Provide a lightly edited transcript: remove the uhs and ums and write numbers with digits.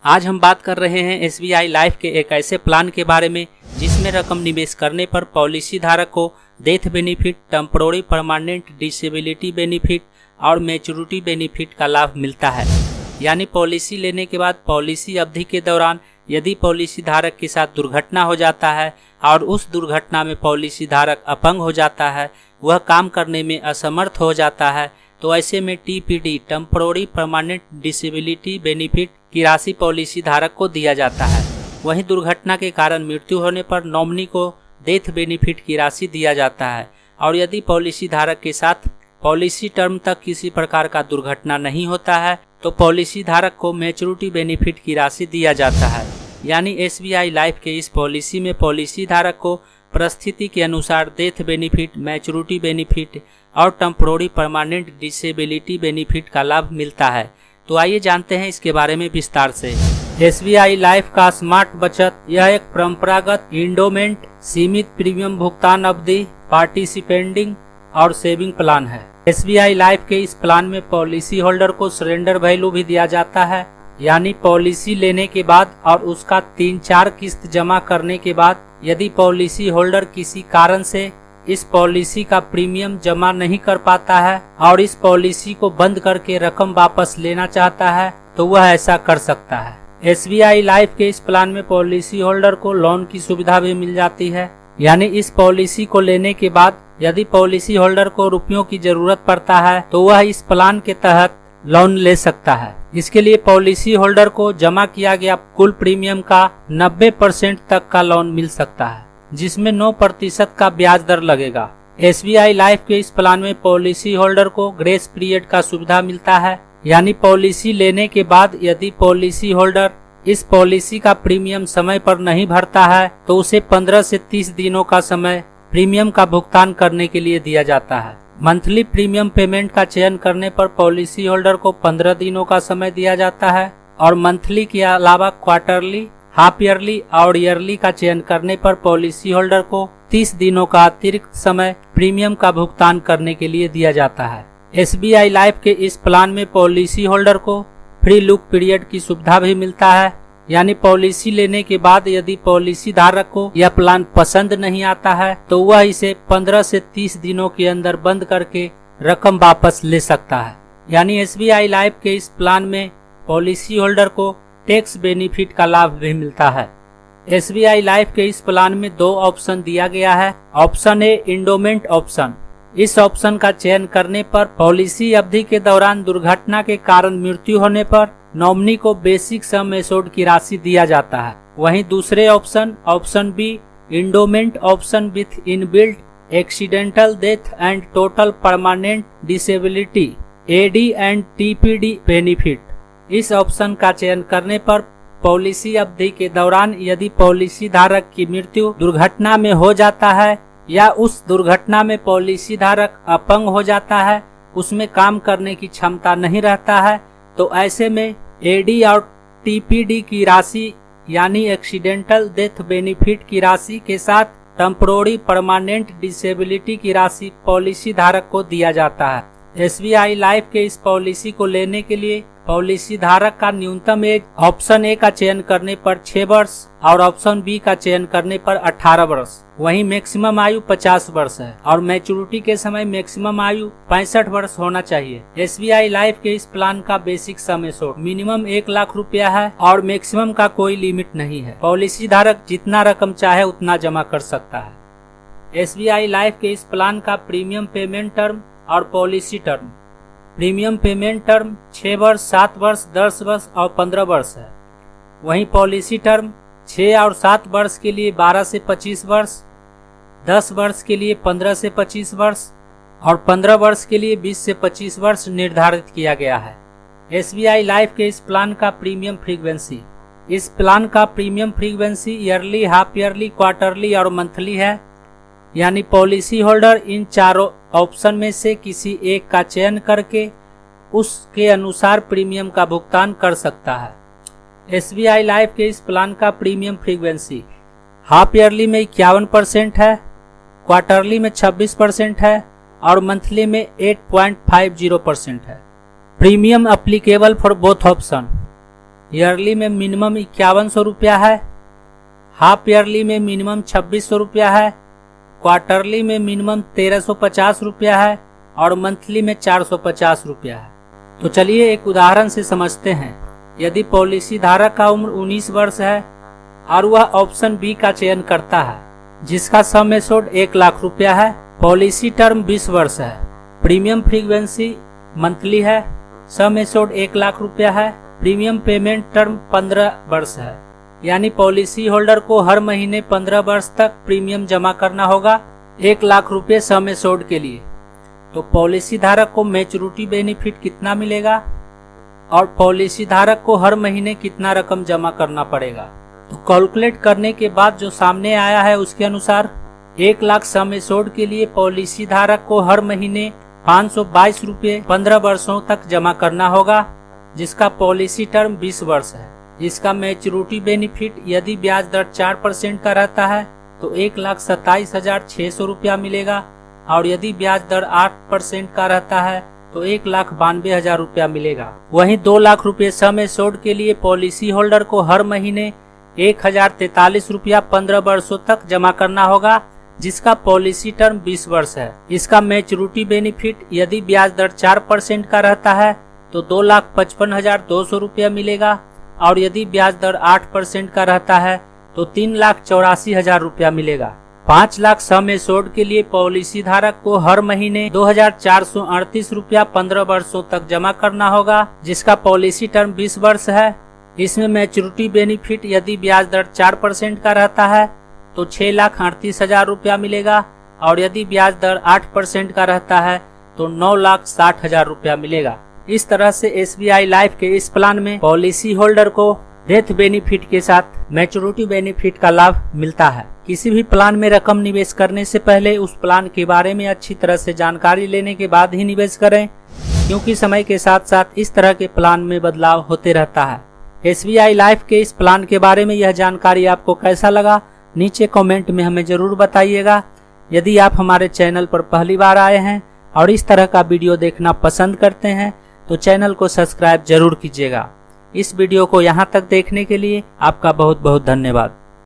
आज हम बात कर रहे हैं एसबीआई लाइफ के एक ऐसे प्लान के बारे में जिसमें रकम निवेश करने पर पॉलिसी धारक को death benefit, temporary permanent disability benefit और मैच्योरिटी बेनिफिट का लाभ मिलता है। यानी पॉलिसी लेने के बाद पॉलिसी अवधि के दौरान यदि पॉलिसी धारक के साथ दुर्घटना हो जाता है और उस दुर्घटना में पॉलिसी धारक अपंग हो जाता है, वह काम करने में असमर्थ हो जाता है, तो ऐसे में TPD temporary permanent disability benefit की राशि पॉलिसी धारक को दिया जाता है। वहीं दुर्घटना के कारण मृत्यु होने पर नॉमिनी को डेथ बेनिफिट की राशि दिया जाता है। और यदि पॉलिसी धारक के साथ पॉलिसी टर्म तक किसी प्रकार का दुर्घटना नहीं होता है तो पॉलिसी धारक को मैच्योरिटी बेनिफिट की राशि दिया जाता है। यानी एसबीआई लाइफ के इस पॉलिसी में पॉलिसी धारक को परिस्थिति के अनुसार डेथ बेनिफिट, मैच्योरिटी बेनिफिट और टेम्पोररी परमानेंट डिसेबिलिटी बेनिफिट का लाभ मिलता है। तो आइए जानते हैं इसके बारे में विस्तार से। एसबीआई लाइफ का स्मार्ट बचत यह एक परंपरागत इंडोमेंट सीमित प्रीमियम भुगतान अवधि पार्टिसिपेंडिंग और सेविंग प्लान है। एसबीआई लाइफ के इस प्लान में पॉलिसी होल्डर को सरेंडर वैल्यू भी दिया जाता है। यानी पॉलिसी लेने के बाद और उसका 3-4 किस्त जमा करने के बाद यदि पॉलिसी होल्डर किसी कारण से इस पॉलिसी का प्रीमियम जमा नहीं कर पाता है और इस पॉलिसी को बंद करके रकम वापस लेना चाहता है तो वह ऐसा कर सकता है। एसबीआई लाइफ के इस प्लान में पॉलिसी होल्डर को लोन की सुविधा भी मिल जाती है। यानी इस पॉलिसी को लेने के बाद यदि पॉलिसी होल्डर को रुपयों की जरूरत पड़ता है तो वह इस प्लान के तहत लोन ले सकता है। इसके लिए पॉलिसी होल्डर को जमा किया गया कुल प्रीमियम का 90% तक का लोन मिल सकता है, जिसमें 9% का ब्याज दर लगेगा। एसबीआई लाइफ के इस प्लान में पॉलिसी होल्डर को ग्रेस पीरियड का सुविधा मिलता है। यानी पॉलिसी लेने के बाद यदि पॉलिसी होल्डर इस पॉलिसी का प्रीमियम समय पर नहीं भरता है तो उसे 15 से 30 दिनों का समय प्रीमियम का भुगतान करने के लिए दिया जाता है। मंथली प्रीमियम पेमेंट का चयन करने पर पॉलिसी होल्डर को 15 दिनों का समय दिया जाता है और मंथली के अलावा क्वार्टरली, हाफ ईयरली और ईयरली का चयन करने पर पॉलिसी होल्डर को 30 दिनों का अतिरिक्त समय प्रीमियम का भुगतान करने के लिए दिया जाता है। एसबीआई लाइफ के इस प्लान में पॉलिसी होल्डर को फ्री लुक पीरियड की सुविधा भी मिलता है। यानी पॉलिसी लेने के बाद यदि पॉलिसी धारक को यह प्लान पसंद नहीं आता है तो वह इसे 15 से 30 दिनों के अंदर बंद करके रकम वापस ले सकता है। यानी एसबीआई लाइफ के इस प्लान में पॉलिसी होल्डर को टैक्स बेनिफिट का लाभ भी मिलता है। एसबीआई लाइफ के इस प्लान में 2 ऑप्शन दिया गया है। Option A endowment option. इस ऑप्शन का चयन करने पर पॉलिसी अवधि के दौरान दुर्घटना के कारण मृत्यु होने पर नॉमिनी को बेसिक सम एश्योर्ड की राशि दिया जाता है। वहीं दूसरे option B endowment option with inbuilt accidental death and total permanent disability AD and TPD benefit. इस ऑप्शन का चयन करने पर पॉलिसी अवधि के दौरान यदि पॉलिसी धारक की मृत्यु दुर्घटना में हो जाता है या उस दुर्घटना में पॉलिसी धारक अपंग हो जाता है, उसमें काम करने की क्षमता नहीं रहता है, तो ऐसे में एडी और टीपीडी की राशि यानी एक्सीडेंटल डेथ बेनिफिट की राशि के साथ टेम्पोररी परमानेंट डिसेबिलिटी की राशि पॉलिसी धारक को दिया जाता है। एसबीआई लाइफ के इस पॉलिसी को लेने के लिए पॉलिसी धारक का न्यूनतम एज ऑप्शन ए का चयन करने पर 6 वर्ष और ऑप्शन बी का चयन करने पर 18 वर्ष। वहीं मैक्सिमम आयु 50 वर्ष है और मैच्योरिटी के समय मैक्सिमम आयु 65 वर्ष होना चाहिए। एसबीआई लाइफ के इस प्लान का basic sum assured minimum 1 lakh रुपया है और मैक्सिमम का कोई लिमिट नहीं है। पॉलिसी धारक जितना रकम चाहे उतना जमा कर सकता है। एसबीआई लाइफ के इस प्लान का प्रीमियम पेमेंट टर्म और policy term. Premium payment term 6 वर्ष, 7 वर्ष, 10 वर्ष और 15 वर्ष है। वहीं पॉलिसी टर्म 6 और 7 वर्ष के लिए 12 से 25 वर्ष, 10 वर्ष के लिए 15 से 25 वर्ष और 15 वर्ष के लिए 20 से 25 वर्ष निर्धारित किया गया है। एसबीआई लाइफ के इस प्लान का प्रीमियम फ्रीक्वेंसी। इस प्लान का premium frequency yearly, half yearly, quarterly और मंथली है। यानी पॉलिसी होल्डर इन चारों ऑप्शन में से किसी एक का चयन करके उसके अनुसार प्रीमियम का भुगतान कर सकता है। एसबीआई लाइफ के इस प्लान का प्रीमियम फ्रीक्वेंसी हाफ ईयरली में 51% है, क्वार्टरली में 26% है और मंथली में 8.50% है। Premium applicable for both option. Yearly में मिनिमम 5100 रुपया है, हाफ ईयरली में मिनिमम 2600 रुपया है, क्वार्टरली में मिनिमम 1350 रुपया है और मंथली में 450 रुपया है। तो चलिए एक उदाहरण से समझते हैं। यदि पॉलिसी धारक का उम्र 19 वर्ष है और वह ऑप्शन बी का चयन करता है, जिसका सम एश्योर्ड 1 लाख रुपया है, पॉलिसी टर्म 20 वर्ष है, प्रीमियम फ्रीक्वेंसी मंथली है, सम एश्योर्ड 1 लाख रुपया है, प्रीमियम पेमेंट टर्म 15 वर्ष है, यानी पॉलिसी होल्डर को हर महीने 15 वर्ष तक प्रीमियम जमा करना होगा 1 लाख रुपये सम एश्योर्ड के लिए। तो पॉलिसी धारक को मैच्योरिटी बेनिफिट कितना मिलेगा और पॉलिसी धारक को हर महीने कितना रकम जमा करना पड़ेगा। तो कैलकुलेट करने के बाद जो सामने आया है उसके अनुसार 1 लाख सम एश्योर्ड के लिए पॉलिसी धारक को हर महीने 522 रुपये 15 वर्षों तक जमा करना होगा, जिसका पॉलिसी टर्म 20 वर्ष है। इसका मैच्योरिटी बेनिफिट यदि ब्याज दर 4% का रहता है तो 1,27,600 रुपया मिलेगा और यदि ब्याज दर 8% का रहता है तो 1,92,000 रुपया मिलेगा। वहीं 2 लाख रुपये सम एश्योर्ड के लिए पॉलिसी होल्डर को हर महीने 1,043 रुपया 15 वर्षों तक जमा करना होगा, जिसका पॉलिसी टर्म 20 वर्ष है। इसका मैच्योरिटी बेनिफिट यदि ब्याज दर 4% का रहता है तो 2,55,200 रुपया मिलेगा और यदि ब्याज दर 8% का रहता है तो 3,84,000 रुपया मिलेगा। 5 लाख सम एश्योर्ड के लिए पॉलिसी धारक को हर महीने 2,438 रुपया 15 वर्षों तक जमा करना होगा, जिसका पॉलिसी टर्म 20 वर्ष है। इसमें मैच्योरिटी बेनिफिट यदि ब्याज दर 4% का रहता है तो 6,38,000 रुपया मिलेगा और यदि ब्याज दर 8% का रहता है तो 9,60,000 रुपया मिलेगा। इस तरह से SBI लाइफ के इस प्लान में पॉलिसी होल्डर को डेथ बेनिफिट के साथ मैच्योरिटी बेनिफिट का लाभ मिलता है। किसी भी प्लान में रकम निवेश करने से पहले उस प्लान के बारे में अच्छी तरह से जानकारी लेने के बाद ही निवेश करें, क्योंकि समय के साथ साथ इस तरह के प्लान में बदलाव होते रहता है। SBI लाइफ के इस प्लान के बारे में यह जानकारी आपको कैसा लगा, नीचे कमेंट में हमें जरूर बताइएगा। यदि आप हमारे चैनल पर पहली बार आए हैं और इस तरह का वीडियो देखना पसंद करते हैं तो चैनल को सब्सक्राइब जरूर कीजिएगा। इस वीडियो को यहाँ तक देखने के लिए आपका बहुत बहुत धन्यवाद।